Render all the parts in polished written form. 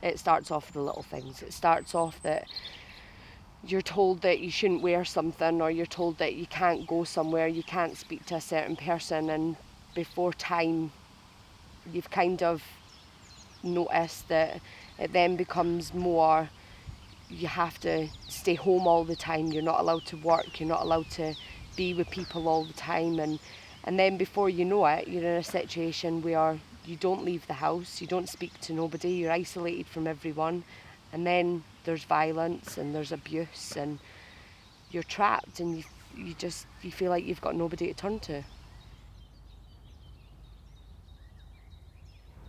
It starts off with the little things. It starts off that you're told that you shouldn't wear something, or you're told that you can't go somewhere, you can't speak to a certain person, and before time you've kind of noticed that it then becomes more, you have to stay home all the time, you're not allowed to work, you're not allowed to be with people all the time, and then before you know it, you're in a situation where you don't leave the house, you don't speak to nobody, you're isolated from everyone, and then there's violence and there's abuse and you're trapped, and you feel like you've got nobody to turn to.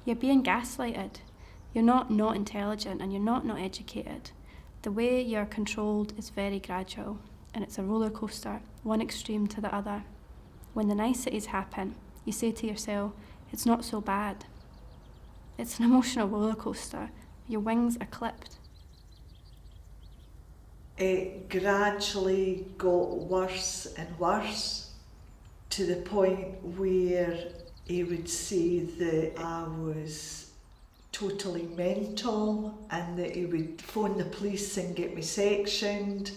You're being gaslighted. You're not intelligent, and you're not educated. The way you're controlled is very gradual, and it's a roller coaster, one extreme to the other. When the niceties happen, you say to yourself, it's not so bad. It's an emotional roller coaster. Your wings are clipped. It gradually got worse and worse, to the point where he would say that I was totally mental, and that he would phone the police and get me sectioned.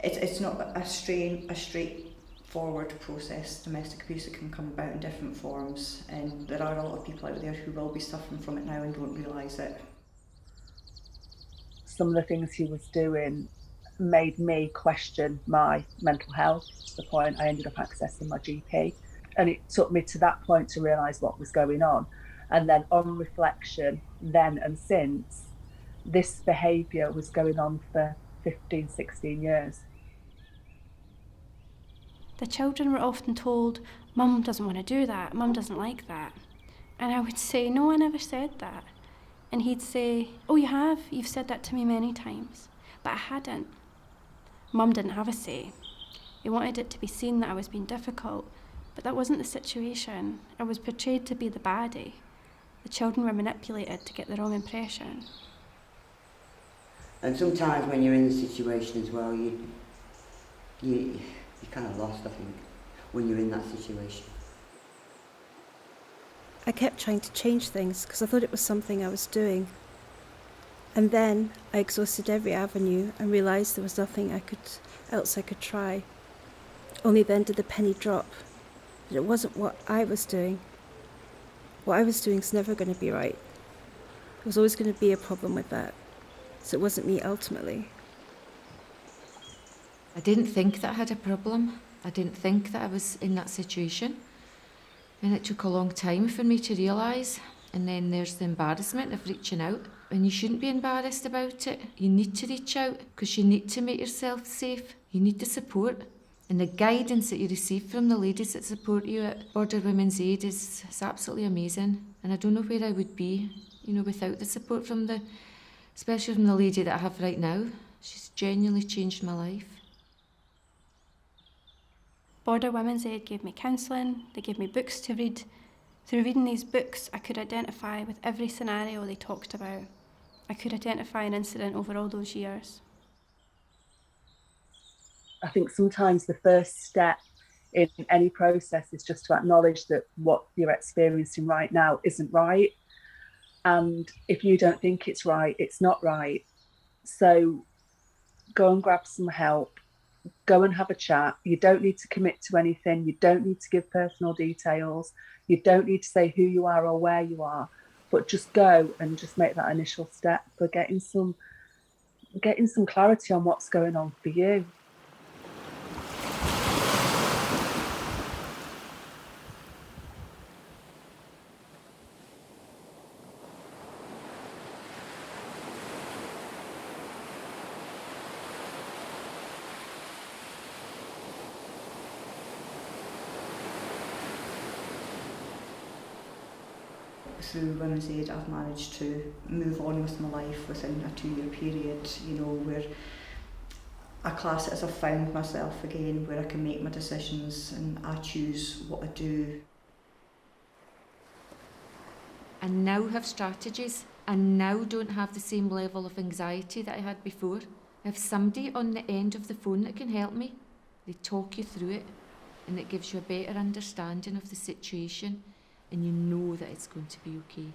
It's not a straightforward process. Domestic abuse, it can come about in different forms, and there are a lot of people out there who will be suffering from it now and don't realise it. Some of the things he was doing made me question my mental health, to the point I ended up accessing my GP. And it took me to that point to realise what was going on. And then on reflection, then and since, this behaviour was going on for 15, 16 years. The children were often told, Mum doesn't want to do that, Mum doesn't like that. And I would say, no, I never said that. And he'd say, oh, you have? You've said that to me many times. But I hadn't. Mum didn't have a say. He wanted it to be seen that I was being difficult, but that wasn't the situation. I was portrayed to be the baddie. The children were manipulated to get the wrong impression. And sometimes when you're in the situation as well, you're kind of lost, I think, when you're in that situation. I kept trying to change things because I thought it was something I was doing. And then I exhausted every avenue and realised there was nothing else I could try. Only then did the penny drop. But it wasn't what I was doing. What I was doing is never going to be right. There was always going to be a problem with that. So it wasn't me ultimately. I didn't think that I had a problem. I didn't think that I was in that situation. And it took a long time for me to realise. And then there's the embarrassment of reaching out. And you shouldn't be embarrassed about it. You need to reach out because you need to make yourself safe. You need the support. And the guidance that you receive from the ladies that support you at Border Women's Aid is absolutely amazing. And I don't know where I would be, without the support especially from the lady that I have right now. She's genuinely changed my life. Border Women's Aid gave me counselling, they gave me books to read. Through reading these books, I could identify with every scenario they talked about. I could identify an incident over all those years. I think sometimes the first step in any process is just to acknowledge that what you're experiencing right now isn't right. And if you don't think it's right, it's not right. So go and grab some help. Go and have a chat. You don't need to commit to anything. You don't need to give personal details. You don't need to say who you are or where you are, but just go and just make that initial step for getting some clarity on what's going on for you. Through Women's Aid, I've managed to move on with my life within a 2-year period, where I class it as I've found myself again, where I can make my decisions and I choose what I do. I now have strategies. I now don't have the same level of anxiety that I had before. I have somebody on the end of the phone that can help me. They talk you through it, and it gives you a better understanding of the situation. And you know that it's going to be okay.